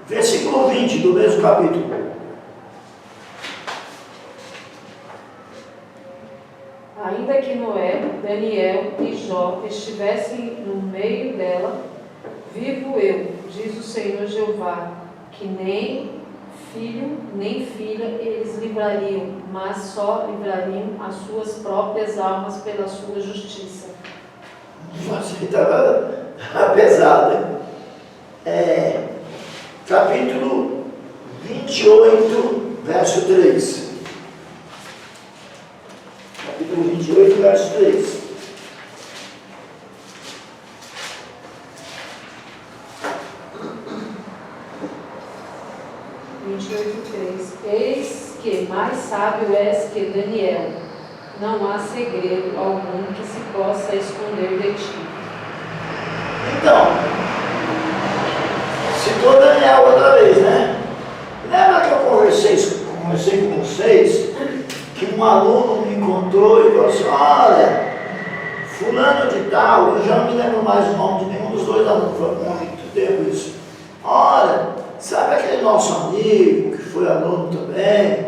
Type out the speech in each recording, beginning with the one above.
Versículo 20 do mesmo capítulo. Ainda que Noé, Daniel e Jó estivessem no meio dela, vivo eu, diz o Senhor Jeová, que nem filho nem filha eles livrariam, mas só livrariam as suas próprias almas pela sua justiça. Nossa, ele estava pesado, hein? Capítulo 28, verso 3. Capítulo 28, verso 3. Eis que mais sábio és que Daniel, não há segredo algum que se possa esconder de ti. Então, citou Daniel outra vez, né? Lembra que eu conversei com vocês, que um aluno me encontrou e falou assim: olha, fulano de tal, eu já não me lembro mais o nome de nenhum dos dois alunos, foi muito tempo isso. Olha, sabe aquele nosso amigo que foi aluno também?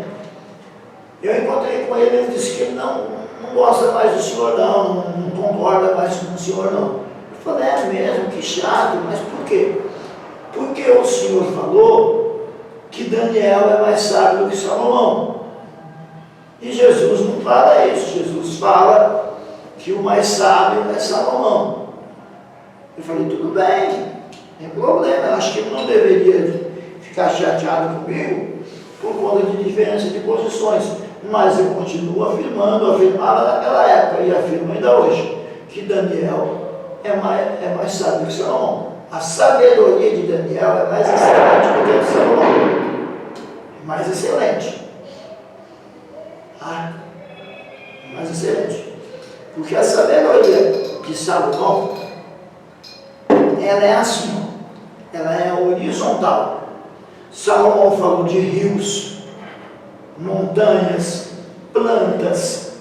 Eu encontrei com ele, ele disse que ele não gosta mais do senhor não concorda mais com o senhor não. Eu falei: é mesmo, que chato, mas por quê? Porque o senhor falou que Daniel é mais sábio do que Salomão. E Jesus não fala isso, Jesus fala que o mais sábio é Salomão. Eu falei: tudo bem, não tem problema, eu acho que ele não deveria ficar chateado comigo por conta de diferença de posições, mas eu continuo afirmava naquela época e afirmo ainda hoje, que Daniel é mais sábio que Salomão. A sabedoria de Daniel é mais excelente do que a de Salomão. É mais excelente. Mais excelente. Porque a sabedoria de Salomão, ela é assim, ela é horizontal. Salomão falou de rios, montanhas, plantas,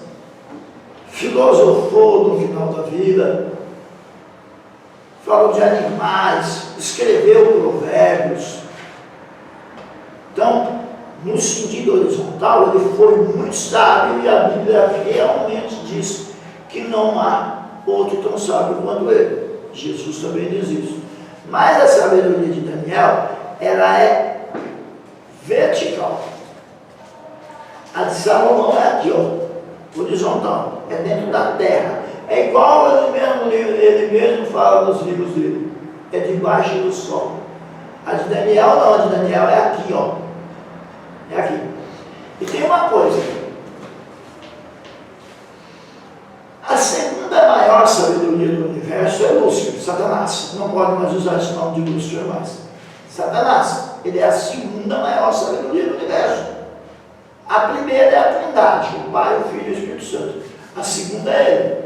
filosofou no final da vida, falou de animais, escreveu provérbios. Então, no sentido horizontal, ele foi muito sábio, e a Bíblia realmente diz que não há outro tão sábio quanto ele. Jesus também diz isso. Mas a sabedoria de Daniel, ela é vertical. A de Salomão é aqui, ó, horizontal, é dentro da terra. É igual ele mesmo fala nos livros dele, é debaixo do sol. A de Daniel não, a de Daniel é aqui, ó. É aqui. E tem uma coisa: a segunda maior sabedoria do universo é Lúcifer, Satanás. Não pode mais usar esse nome de Lúcifer mais. Satanás, ele é a segunda maior sabedoria do universo. A primeira é a Trindade, o Pai, o Filho e o Espírito Santo. A segunda é ele.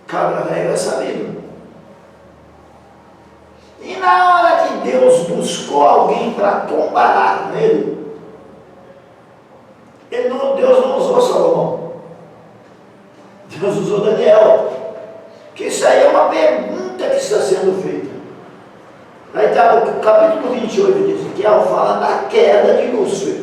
Cabra velho é sabido. E na hora que Deus buscou alguém para comparar com ele, Deus não usou Salomão. Deus usou Daniel. Porque isso aí é uma pergunta que está sendo feita. Aí está o capítulo 28 de Ezequiel, fala da queda de Lúcifer.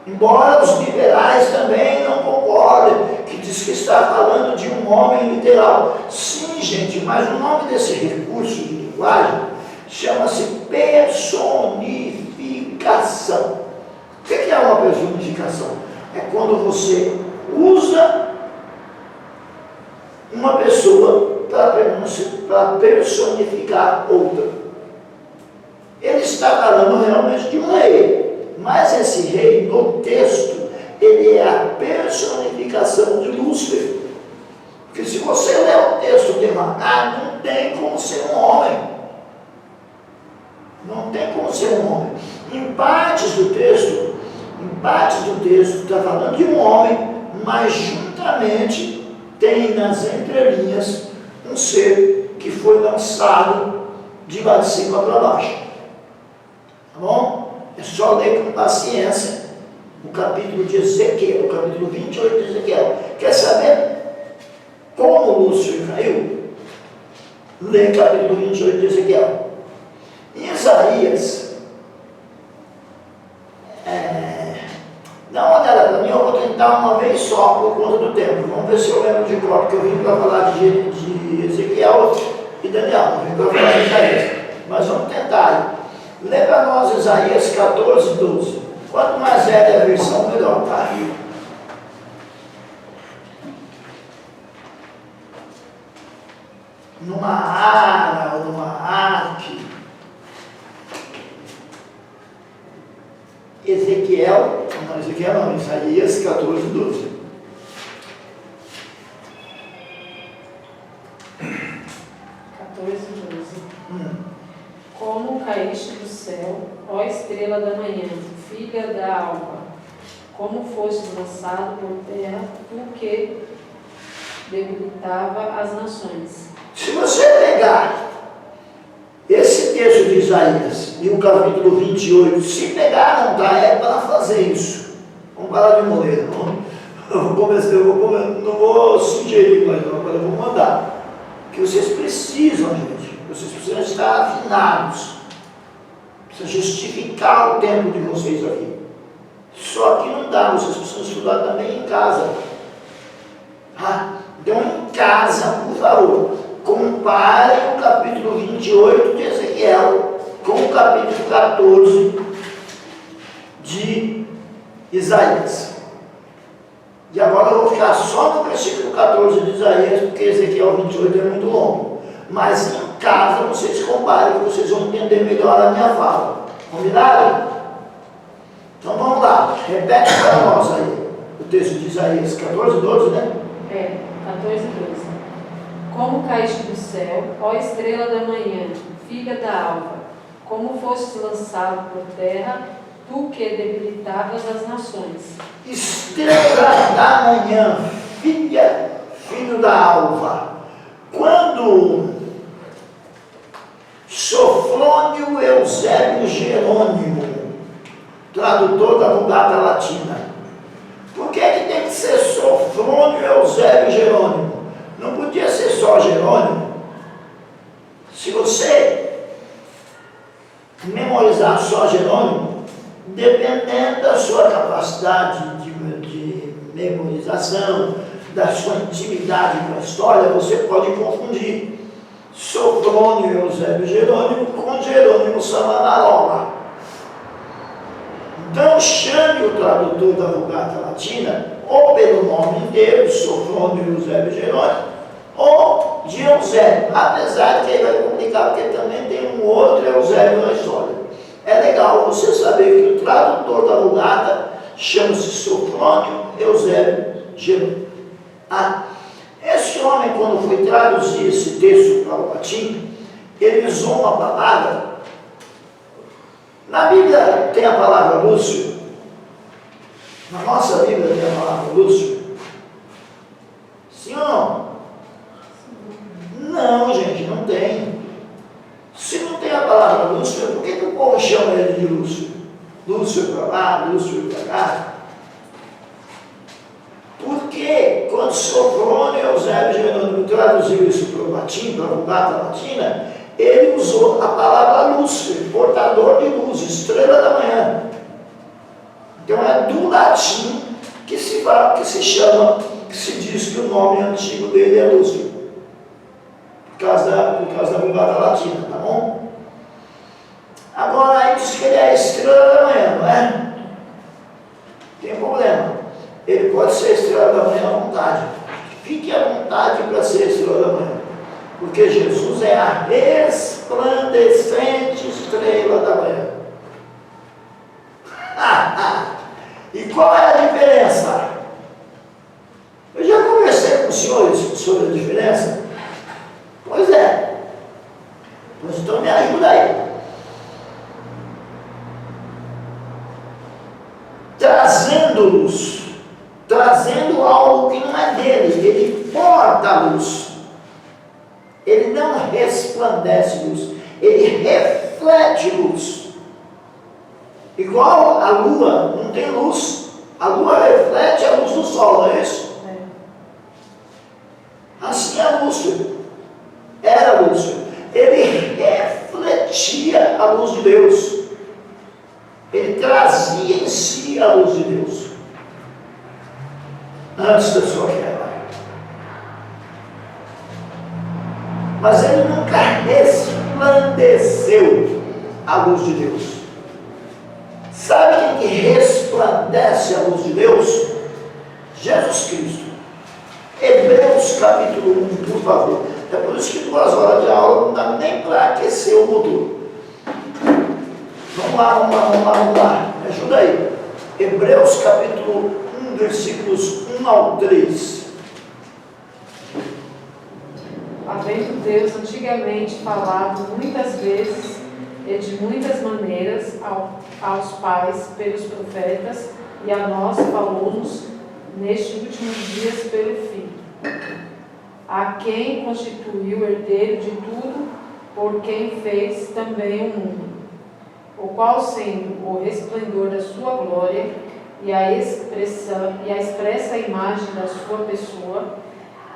Embora os liberais também não concordem, que diz que está falando de um homem literal. Sim, gente, mas o nome desse recurso de linguagem chama-se personificação. O que é uma personificação? É quando você usa uma pessoa para personificar outra. Ele está falando realmente de um rei. Mas esse rei, no texto, ele é a personificação de Lúcifer. Porque se você ler o texto devagar, não tem como ser um homem. Não tem como ser um homem. Em partes do texto está falando de um homem, mas juntamente tem nas entrelinhas um ser que foi lançado de lá de cima para baixo. Tá bom? É só ler com paciência o capítulo de Ezequiel, o capítulo 28 de Ezequiel. Quer saber como Lúcifer caiu? Lê o capítulo 28 de Ezequiel. tentar uma vez só por conta do tempo. Vamos ver se eu lembro de cor, porque eu vim para falar de Ezequiel e Daniel, não vim para falar de Isaías. Mas vamos tentar. Lê para nós Isaías 14, 12. Quanto mais velha a versão, melhor, tá? Numa ara ou numa arque. Ezequiel não, Isaías 14, 12. 14, 12. Como caíste do céu, ó estrela da manhã, filha da alva, como foste lançado por terra, tu que debilitava as nações. Se você pegar esse texto de Isaías e o capítulo 28, se pegar, não dá, é para fazer isso. Vamos parar de morrer, não vou sugerir mais, não, agora eu vou mandar. Que vocês precisam, gente, vocês precisam estar afinados, precisam justificar o tempo de vocês aqui. Só que não dá, vocês precisam estudar também em casa. Então, em casa, por favor, compare o capítulo 28 de Ezequiel com o capítulo 14 de Isaías. E agora eu vou ficar só no versículo 14 de Isaías, porque Ezequiel 28 é muito longo. Mas em casa vocês comparem, que vocês vão entender melhor a minha fala. Combinado? Então vamos lá, repete para nós aí o texto de Isaías 14, 12, né? 14, 12. Como caíste do céu, ó estrela da manhã, filha da alva, como foste lançado por terra, tu que debilitavas as nações. Estrela da manhã, filho da alva. Quando Sofrônio Eusébio Jerônimo, tradutor da Vulgata Latina, por que tem que ser Sofrônio Eusébio Jerônimo? Não podia ser só Jerônimo. Se você memorizar só Jerônimo, dependendo da sua capacidade de memorização, da sua intimidade com a história, você pode confundir Sofrônio Eusébio Jerônimo com Jerônimo Savonarola. Então chame o tradutor da Vulgata Latina ou pelo nome inteiro, Sofrônio Eusébio Jerônimo, ou de Eusébio, apesar de que ele vai complicar, porque também tem um outro Eusébio na história. É legal você saber que o tradutor da Vulgata chama-se Sofrônio Eusébio Jerônimo. Esse homem, quando foi traduzir esse texto para o latim, ele usou uma palavra. Na Bíblia tem a palavra Lúcio. Na nossa Bíblia tem a palavra Lúcio. Sim ou não? Não, gente, não tem. Se não tem a palavra Lúcio, por que o povo chama ele de Lúcio? Lúcio para lá, Lúcio para cá. Porque quando Sofrônio Eusébio Jerônimo traduziu isso para o latim, para a Vulgata Latina, ele usou a palavra Lúcio, portador de luz, estrela da manhã. Então é do latim que se diz que o nome antigo dele é Lúcio, por causa da Vulgata Latina, tá bom? Agora aí diz que ele é a estrela da manhã, não é? Tem problema. Ele pode ser estrela da manhã à vontade. Fique à vontade para ser estrela da manhã. Porque Jesus é a resplandecente estrela da manhã. E qual é a diferença? Eu já conversei com os senhores sobre a diferença. Pois é. Pois então me ajuda aí. Trazendo algo que não é dele, ele porta a luz. Ele não resplandece luz, ele reflete luz. Igual a lua não tem luz, a lua reflete a luz do sol, não é isso? Assim é Lúcio, era Lúcio. Ele refletia a luz de Deus, ele trazia em si a luz de Deus. antes da sua queda. Mas ele nunca resplandeceu a luz de Deus. Sabe quem que resplandece a luz de Deus? Jesus Cristo. Hebreus capítulo 1, por favor. É por isso que 2 horas de aula não dá nem para aquecer o motor. Vamos lá. Me ajuda aí. Hebreus capítulo 1, versículos 1 ao 3. Havendo Deus antigamente falado muitas vezes e de muitas maneiras aos pais pelos profetas, e a nós falou-nos nestes últimos dias pelo Filho, a quem constituiu herdeiro de tudo, por quem fez também o mundo, o qual, sendo o resplendor da sua glória e a expressa imagem da sua pessoa,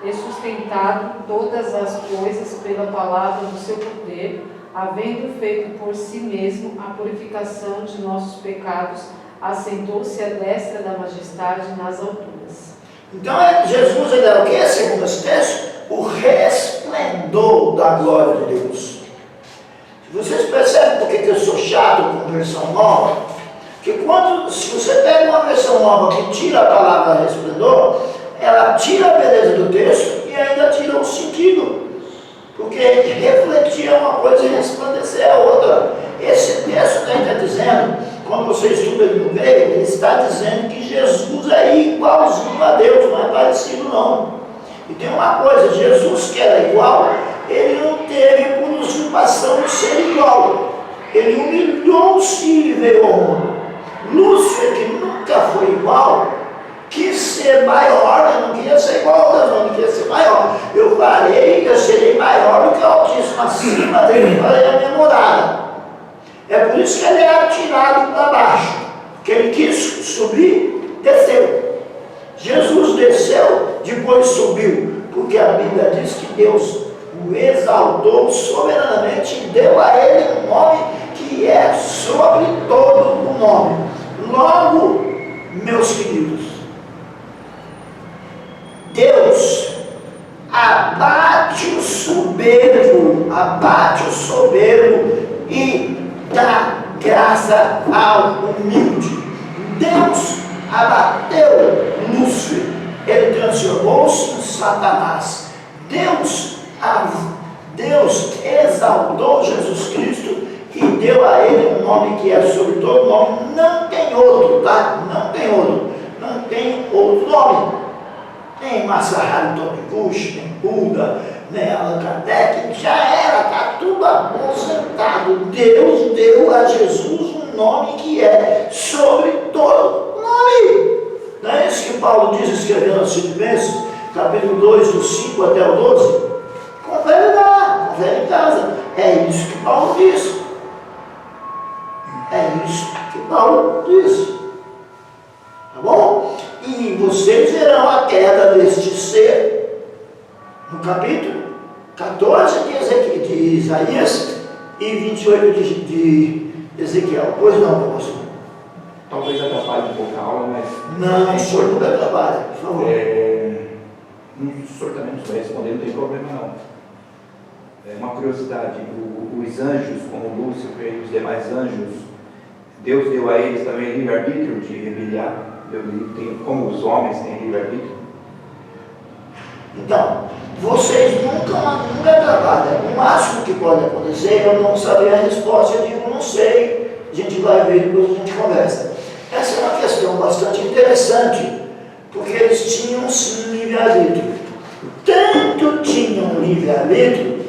e sustentado todas as coisas pela palavra do seu poder, havendo feito por si mesmo a purificação de nossos pecados, assentou-se à destra da majestade nas alturas. Então Jesus ele é o que, segundo esse texto? O resplendor da glória de Deus. Vocês percebem por que eu sou chato com versão nova? Que se você pega uma versão nova que tira a palavra resplendor, ela tira a beleza do texto e ainda tira o sentido. Porque refletir é uma coisa e resplandecer é outra. Esse texto que está dizendo, quando você estuda ele no grego, ele está dizendo que Jesus é igualzinho a Deus, não é parecido não. E tem uma coisa, Jesus que era igual, ele não teve por usurpação de ser igual. Ele humilhou-se e veio ao mundo. Lúcifer, que nunca foi igual, quis ser maior, eu não queria ser igual a Deus, não queria ser maior. Eu serei maior do que o Altíssimo, acima dele, farei a minha morada. É por isso que ele é atirado para baixo, que ele quis subir, desceu. Jesus desceu, depois subiu, porque a Bíblia diz que Deus o exaltou soberanamente e deu a ele um nome que é sobre todo o nome. Logo, meus queridos, Deus abate o soberbo e dá graça ao humilde. Deus abateu Lúcifer, ele transformou-se em Satanás. Deus exaltou Jesus Cristo e deu a ele um nome que é sobre todo nome. Não tem outro, tá? Não tem outro nome. Nem Masaharu Tomiguchi, nem Buda, nem Allan Kardec, já era, está tudo aposentado. Deus deu a Jesus um nome que é sobre todo nome. Não é isso que Paulo diz escrevendo aos Filipenses, capítulo 2, do 5 até o 12? Confere lá, confere em casa. É isso que Paulo diz. Tá bom? E vocês verão a queda deste ser no capítulo 14 de Isaías e 28 de Ezequiel. Pois não, pastor? Talvez atrapalhe um pouco a aula, mas... Não, o senhor nunca atrapalha, por favor. O senhor também não vai responder, não tem problema não. Uma curiosidade, os anjos, como Lúcifer e os demais anjos, Deus deu a eles também livre-arbítrio de rebeliar, como os homens têm livre-arbítrio? Então, vocês nunca trabalham. O máximo que pode acontecer, eu não saber a resposta, eu digo, não sei, a gente vai ver, depois a gente conversa. Essa é uma questão bastante interessante, porque eles tinham sim livre-arbítrio. Tanto tinham livre-arbítrio,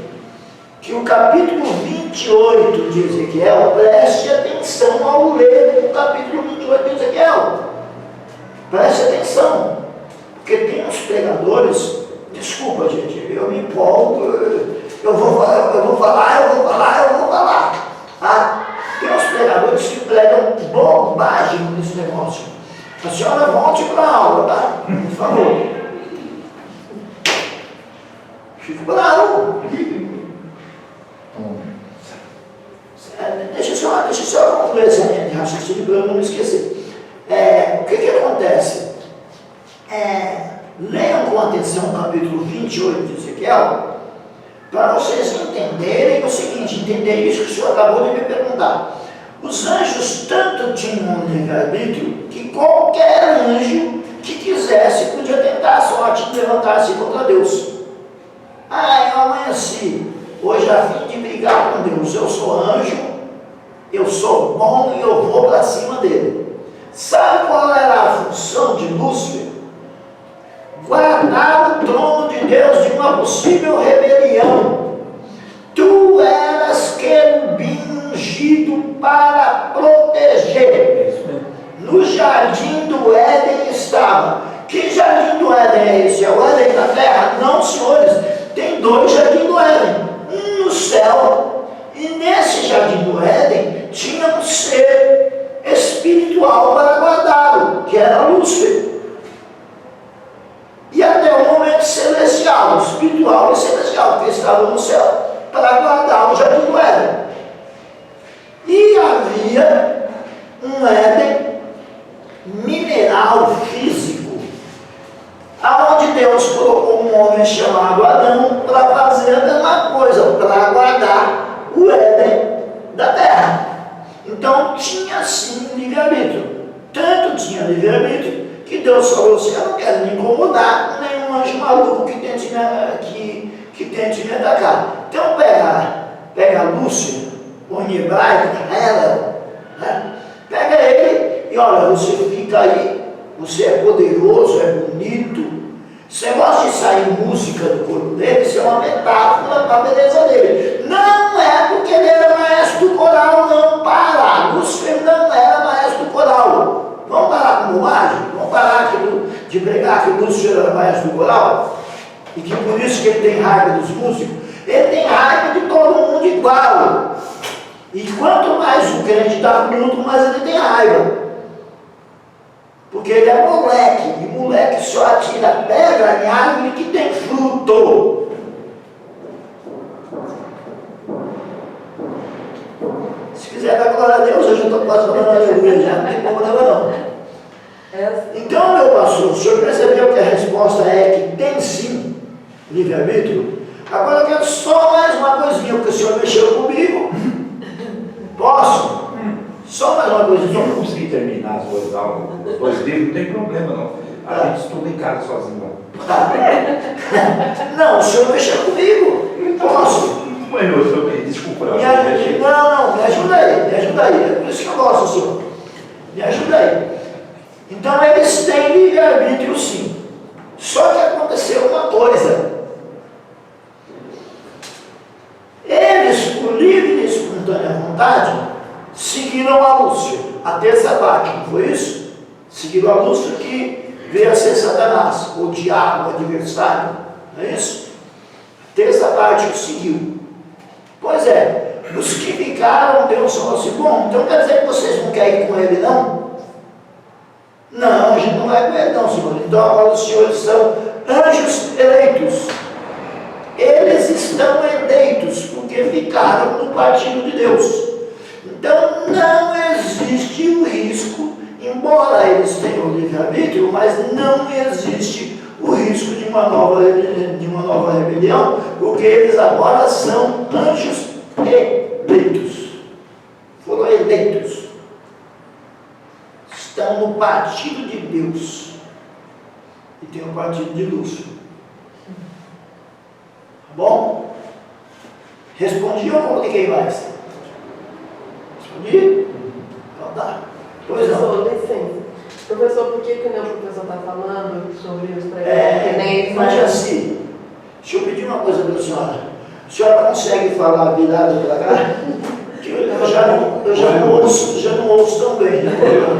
que o capítulo 28 de Ezequiel, preste atenção ao ler o capítulo 28 de Ezequiel. Preste atenção, porque tem uns pregadores, desculpa gente, eu me empolgo, eu vou falar. Ah, tem uns pregadores que pregam bobagem nesse negócio. A senhora volte para a aula, tá? Por favor. Fico bravo. Deixa eu só concluir essa linha de raciocínio para eu não me esquecer. O que acontece? com atenção o capítulo 28 de Ezequiel, para vocês entenderem o seguinte, entender isso que o senhor acabou de me perguntar. Os anjos tanto tinham um livre-arbítrio que qualquer anjo que quisesse podia tentar a sorte de levantar-se contra Deus. Ah, eu amanheci hoje a fim de brigar com Deus. Eu sou anjo, eu sou bom e eu vou para cima dele. Sabe qual era a função de Lúcifer? Guardar o trono de Deus de uma possível rebelião. Tu eras querubim ungido para proteger. No jardim do Éden estava. Que jardim do Éden é esse? É o Éden da terra? Não, senhores. Tem 2 jardins do Éden. Um no céu. E nesse jardim do Éden tinha um ser espiritual para guardá-lo, que era Lúcifer. E até o momento celestial, espiritual e celestial, que estava no céu, para guardar o jardim do Éden. E havia um Éden mineral físico, aonde Deus colocou um homem chamado Adão para fazer a mesma coisa, para guardar o Éden da terra. Então tinha sim livre-arbítrio. Tanto tinha livre-arbítrio que Deus falou assim: eu não quero me incomodar com nenhum anjo maluco que tente me atacar. Então pega Lúcifer, ou em hebraico, ela, né? Pega ele e olha, você fica aí, você é poderoso, é bonito. Você gosta de sair música do corpo dele, isso é uma metáfora para a beleza dele. Não é porque ele era maestro do coral, não para. Lúcifer não era maestro do coral. Vamos parar com bobagem? Vamos parar de pregar que Lúcifer era maestro do coral? E que por isso que ele tem raiva dos músicos? Ele tem raiva de todo mundo igual. E quanto mais o crente está bruto, mais ele tem raiva. Porque ele é moleque, e moleque só atira pedra em árvore que tem fruto. Se quiser dar glória a Deus, eu já estou quase falando aleluia, já não tem problema não. Então, meu pastor, o senhor percebeu que a resposta é que tem sim livre-arbítrio? Agora eu quero só mais uma coisinha, porque o senhor mexeu comigo. Posso? Só mais uma coisinha. Se eu não conseguir terminar os 2 livros, não tem problema não. A gente estuda em casa sozinho. Não, o senhor mexeu comigo. Posso? Desculpa. Não, me ajuda aí. É por isso que eu gosto, senhor. Me ajuda aí. Então eles têm livre-arbítrio sim. Só que aconteceu uma coisa. Eles, por livre e espontânea vontade, seguiram a Lúcifer, a terça parte, não foi isso? Seguiram a Lúcifer que veio a ser Satanás, o diabo, o adversário, não é isso? A terça parte o seguiu. Pois é, os que ficaram, Deus falou assim: bom, então quer dizer que vocês não querem ir com ele não? Não, a gente não vai com ele não, senhor. Então agora os senhores são anjos eleitos. Eles estão eleitos porque ficaram no partido de Deus. Então não existe o risco, embora eles tenham livre-arbítrio, mas não existe o risco de uma nova rebelião, porque eles agora são anjos eleitos. Foram eleitos. Estão no partido de Deus. E tem o partido de Lúcifer. Tá bom? Respondi ou compliquei mais? Respondi? Então tá. Pois não. Professor, licença. Professor, por que o professor está falando sobre os pregadores? Mas assim, deixa eu pedir uma coisa para a senhora. A senhora consegue falar virada para cá? Eu já não ouço tão bem.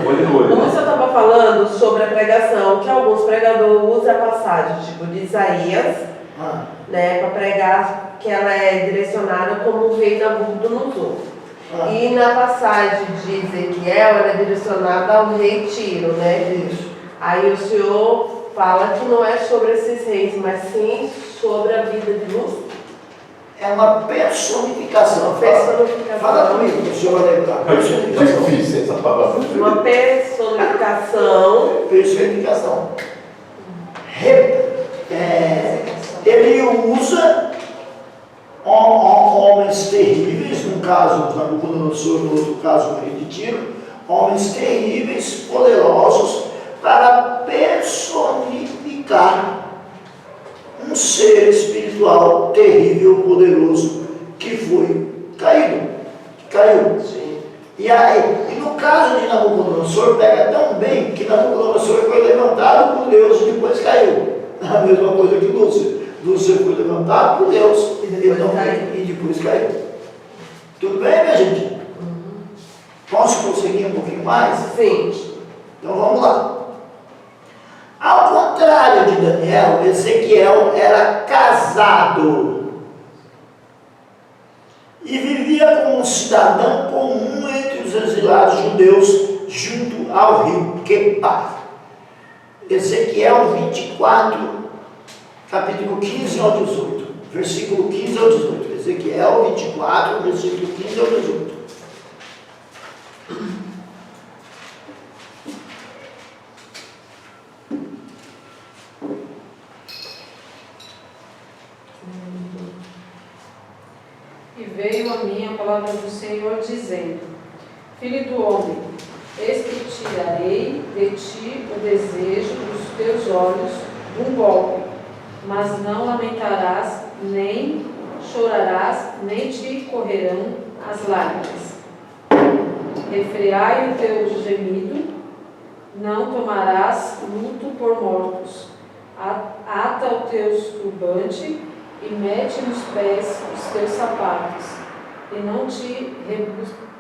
Como o senhor estava falando sobre a pregação, que alguns pregadores usam a passagem, tipo de Isaías, né, para pregar que ela é direcionada como o rei Nabucodonosor. E na passagem de Ezequiel, ela é direcionada ao rei Tiro, né? Isso. Aí o senhor fala que não é sobre esses reis, mas sim sobre a vida de Lúcifer. É uma personificação. Fala comigo, o senhor vai lembrar. Difícil essa palavra. Uma personificação. Personificação. ele usa homens terríveis, num caso Nabucodonosor, no outro caso o rei de Tiro, homens terríveis, poderosos, para personificar um ser espiritual terrível, poderoso, que foi caído, que caiu. Sim. E no caso de Nabucodonosor, pega tão bem que Nabucodonosor foi levantado por Deus e depois caiu. A mesma coisa que Lúcifer. Lúcifer foi levantado por Deus e depois caiu. Tudo bem, minha gente? Posso prosseguir um pouquinho mais? Sim. Então vamos lá. Ao contrário de Daniel, Ezequiel era casado e vivia como um cidadão comum entre os exilados judeus junto ao rio Quebar. Ezequiel 24, capítulo 15 ao 18, versículo 15 ao 18. Ezequiel 24, versículo 15 ao 18. E veio a mim a palavra do Senhor, dizendo: Filho do homem, eis que tirarei de ti o desejo dos teus olhos de um golpe, mas não lamentarás, nem chorarás, nem te correrão as lágrimas. Refreai o teu gemido, não tomarás luto por mortos. Ata o teu turbante e mete nos pés os teus sapatos, e não te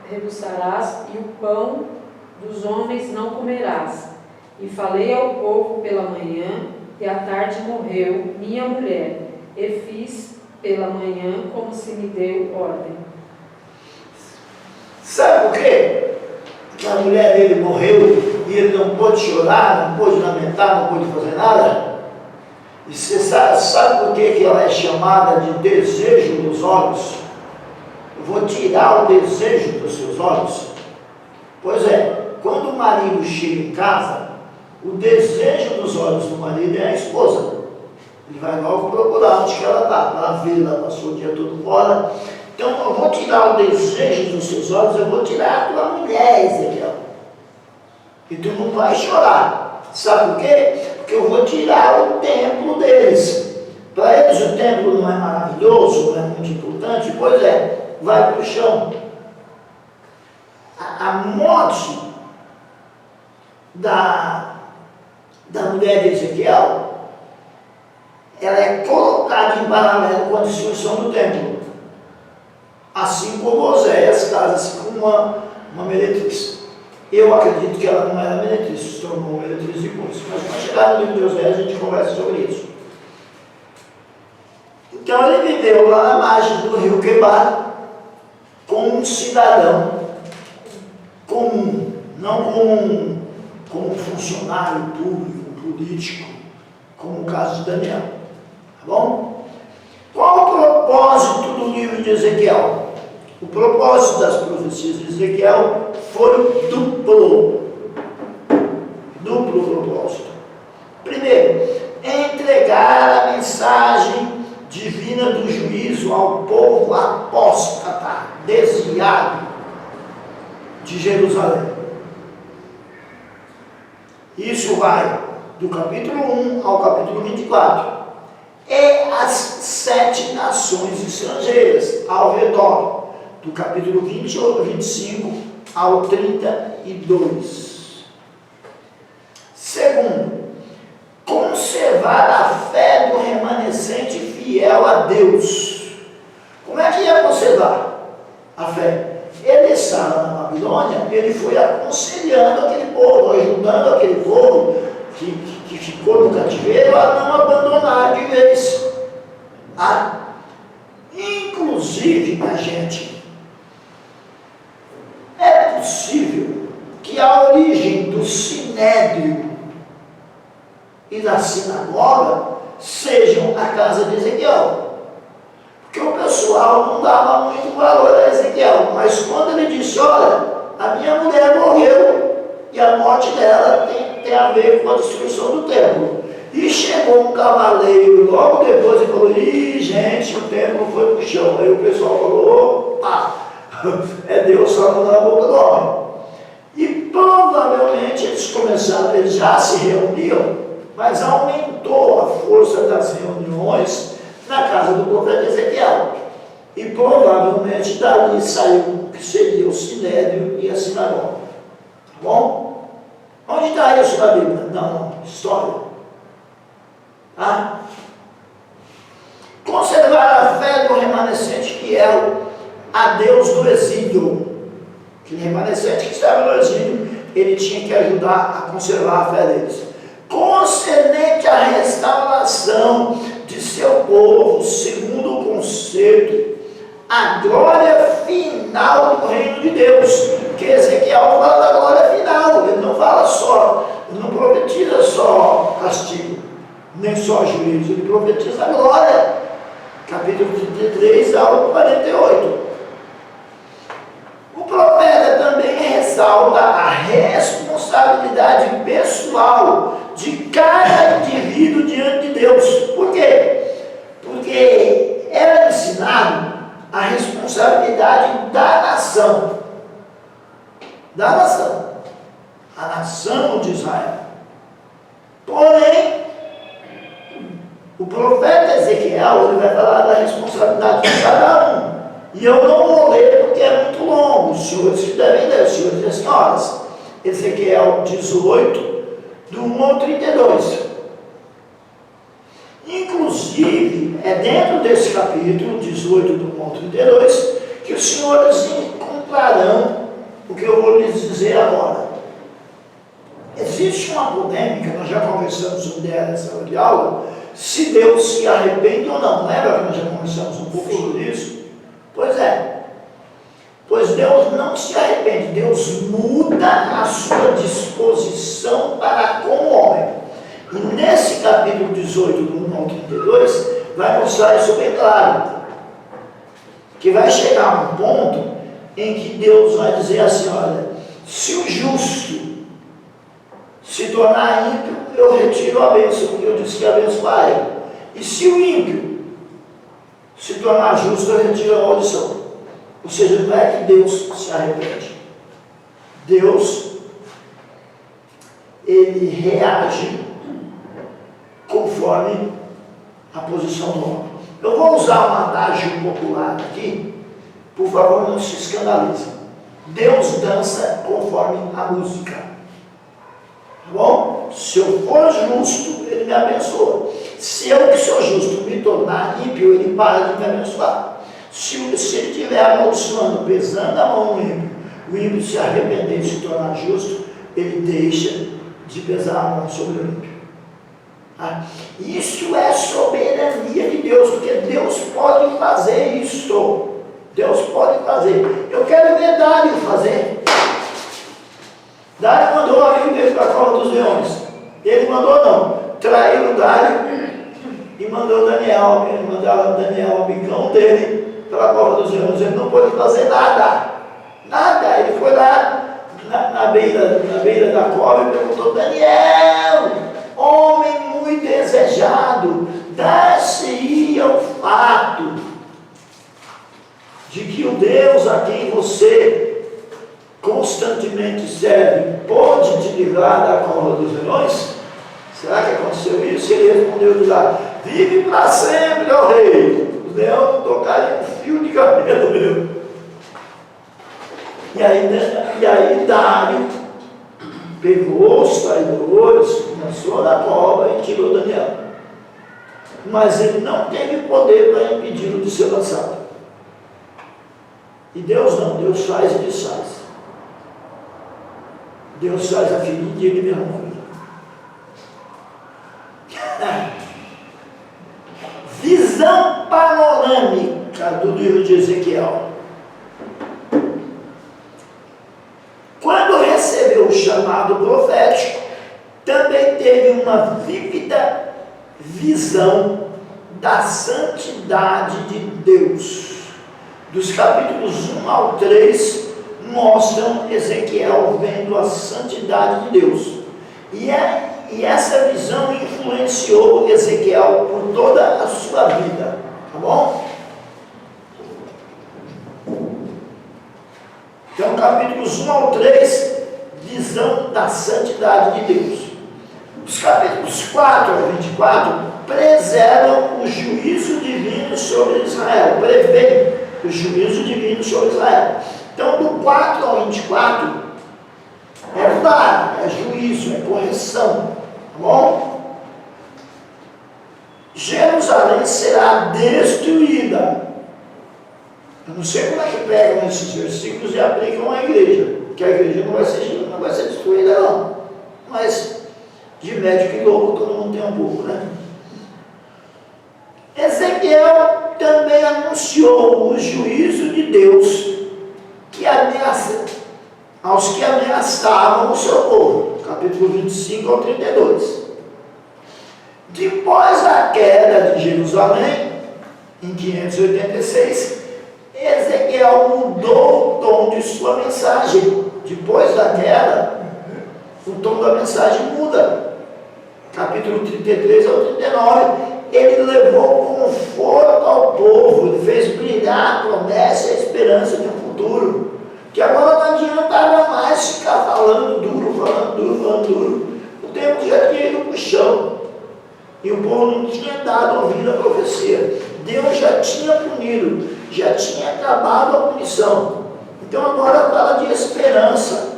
rebuçarás, e o pão dos homens não comerás. E falei ao povo pela manhã, e à tarde morreu minha mulher, e fiz pela manhã como se me deu ordem. Sabe por quê? Que a mulher dele morreu e ele não pôde chorar, não pôde lamentar, não pôde fazer nada? E você sabe por que ela é chamada de desejo dos olhos? Eu vou tirar o desejo dos seus olhos. Pois é, quando o marido chega em casa, o desejo dos olhos do marido é a esposa. Ele vai logo procurar onde que ela está, para ver, ela passou o dia todo fora. Então eu vou tirar o desejo dos seus olhos, eu vou tirar a tua mulher, Ezequiel. E tu não vai chorar. Sabe por quê? Porque eu vou tirar o templo deles. Para eles o templo não é maravilhoso, não é muito importante, pois é, vai para o chão. A morte da mulher de Ezequiel, ela é colocada em paralelo com a destruição do templo. Assim como Oséias casa-se com uma meretriz. Eu acredito que ela não era meretriz, se tornou meretriz depois. Mas quando chegar no livro de Oséias, a gente conversa sobre isso. Então ele viveu lá na margem do rio Quebar como um cidadão comum, não como um funcionário público, político, como o caso de Daniel. Tá bom? Qual o propósito do livro de Ezequiel? O propósito das profecias de Ezequiel foi duplo propósito. Primeiro, entregar a mensagem divina do juízo ao povo apóstata, desviado de Jerusalém. Isso vai do capítulo 1 ao capítulo 24. E as 7 nações estrangeiras ao redor, do capítulo 20 ao 25 ao 32. Segundo, conservar a fé do remanescente fiel a Deus. Como é que ia conservar a fé? Ele estava na Babilônia, ele foi aconselhando aquele povo, ajudando aquele povo que ficou no cativeiro a não abandonar de vez. Inclusive, minha gente, é possível que a origem do sinédrio e da sinagoga sejam a casa de Ezequiel. Porque o pessoal não dava muito valor a Ezequiel, mas quando ele disse: olha, a minha mulher morreu e a morte dela tem a ver com a destruição do templo. E chegou um cavaleiro logo depois e falou: ih, gente, o templo foi pro chão. Aí o pessoal falou: opa, é Deus falando na boca do homem. E provavelmente eles já se reuniam, mas aumentou a força das reuniões na casa do profeta Ezequiel. E provavelmente dali saiu o que seria o sinédrio e a sinagoga. Tá bom? Onde está isso na Bíblia? Não, história. Tá? Conservar a fé do remanescente fiel a Deus do exílio. Aquele remanescente que estava no exílio, ele tinha que ajudar a conservar a fé deles. Concernente à restauração de seu povo, segundo o conceito, a glória final do reino de Deus. Que Ezequiel fala da glória final, ele não fala só, ele não profetiza só castigo, nem só juízo, ele profetiza a glória. Capítulo 33, aula 48. O profeta também ressalta a responsabilidade pessoal de cada indivíduo diante de Deus. Por quê? Porque era ensinado a responsabilidade da nação. Da nação. A nação de Israel. Porém, o profeta Ezequiel ele vai falar da responsabilidade de cada um. E eu não vou ler porque é muito longo. Os senhores que devem ler, os senhores e as senhoras. Ezequiel 18, do 1 ao 32. Inclusive, é dentro desse capítulo 18, do 1 ao 32, que os senhores encontrarão o que eu vou lhes dizer agora. Existe uma polêmica, nós já conversamos sobre ela nessa hora de aula, se Deus se arrepende ou não. Lembra que nós já conversamos um pouco sobre isso? Pois é. Pois Deus não se arrepende, Deus muda a sua disposição para com o homem. E nesse capítulo 18, do 1 ao 32, vai mostrar isso bem claro. Que vai chegar um ponto em que Deus vai dizer assim: olha, se o justo se tornar ímpio, eu retiro a bênção, porque eu disse que abençoaria. E se o ímpio se tornar justo, eu retiro a maldição. Ou seja, não é que Deus se arrepende. Deus, ele reage conforme a posição do homem. Eu vou usar um adágio popular aqui, por favor, não se escandalize. Deus dança conforme a música. Tá bom? Se eu for justo, ele me abençoa. Se eu que sou justo me tornar ímpio, ele para de me abençoar. Se ele estiver amaldiçoando, pesando a mão no ímpio, o ímpio se arrepender e se tornar justo, ele deixa de pesar a mão sobre o ímpio. Tá? Isso é soberania de Deus, porque Deus pode fazer isso. Deus pode fazer. Eu quero ver Dário fazer. Dário mandou o amigo dele para a cova dos leões. Ele mandou não. Traiu o Dário e mandou Daniel. Ele mandava Daniel, amigão dele, para a cova dos leões. Ele não pôde fazer nada. Nada. Ele foi lá na beira da cova e perguntou: Daniel, homem muito desejado, dar-se-ia o fato de que o Deus a quem você constantemente serve pode te livrar da cova dos leões? Será que aconteceu isso? Ele respondeu de lá: vive para sempre, ó rei. Os leões não tocariam um fio de cabelo meu. E aí Dário pegou os traidores, lançou na cova e tirou Daniel. Mas ele não teve poder para impedi-lo de ser lançado. E Deus não, Deus faz e desfaz. Deus faz a ferida e ele mesmo cura. Visão panorâmica do livro de Ezequiel. Quando recebeu o chamado profético, também teve uma vívida visão da santidade de Deus. Dos capítulos 1 ao 3 mostram Ezequiel vendo a santidade de Deus. E é E essa visão influenciou Ezequiel por toda a sua vida. Tá bom? Então, capítulos 1 ao 3, visão da santidade de Deus. Os capítulos 4 ao 24 preservam o juízo divino sobre Israel, prevêem o juízo divino sobre Israel. Então, do 4 ao 24, é vara, é juízo, é correção, tá bom? Jerusalém será destruída. Eu não sei como é que pegam esses versículos e aplicam à igreja, que a igreja não vai ser destruída não, mas de médico e louco todo mundo tem um pouco, né? Ezequiel também anunciou o juízo de Deus que ameaça aos que ameaçavam o seu povo, capítulo 25 ao 32. Depois da queda de Jerusalém, em 586, Ezequiel mudou o tom de sua mensagem. Depois da queda, o tom da mensagem muda. Capítulo 33 ao 39, ele levou conforto ao povo, ele fez brilhar a promessa e a esperança de um futuro, que agora não adiantava mais ficar falando duro. O tempo já tinha ido para o chão, e o povo não tinha dado ouvido à profecia. Deus já tinha punido, já tinha acabado a punição. Então agora fala de esperança.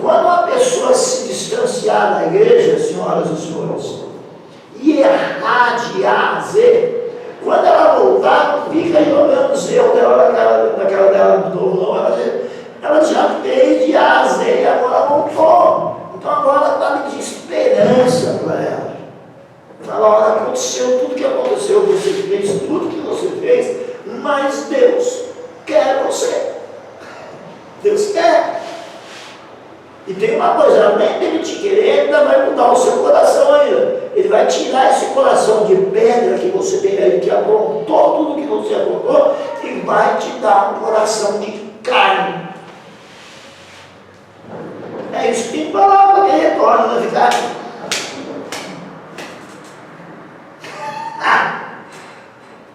Quando uma pessoa se distanciar da igreja, senhoras e senhores, e errar de A a Z, quando ela voltar, não fica jogando os erros dela naquela dela de novo, não. Ela já fez de A a Z e agora voltou. Então agora fala de esperança para ela. Fala, olha, aconteceu tudo que aconteceu, você fez tudo que você fez, mas Deus quer você. Deus quer. E tem uma coisa, além dele te querer, ele ainda vai mudar o seu coração ainda. Ele vai tirar esse coração de pedra que você tem aí, que aprontou tudo que você aprontou, e vai te dar um coração de carne. É isso que tem palavra que retorna, não ficar.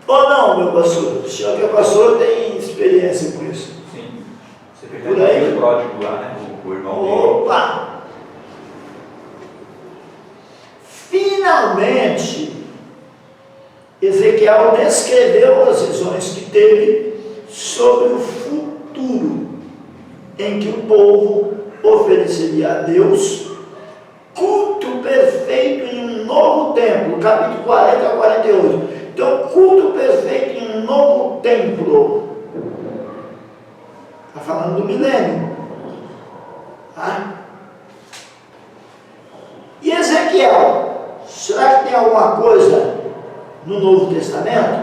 Ou não, meu pastor? O senhor que é pastor tem experiência com isso. Sim. Você Por pegou aí? o pródigo lá, né? O irmão dele. Opa! Finalmente, Ezequiel descreveu as visões que teve sobre o futuro em que o povo ofereceria a Deus culto perfeito em um novo templo, capítulo 40 a 48. Então, culto perfeito em um novo templo. Está falando do milênio. Tá? E Ezequiel, será que tem alguma coisa no Novo Testamento?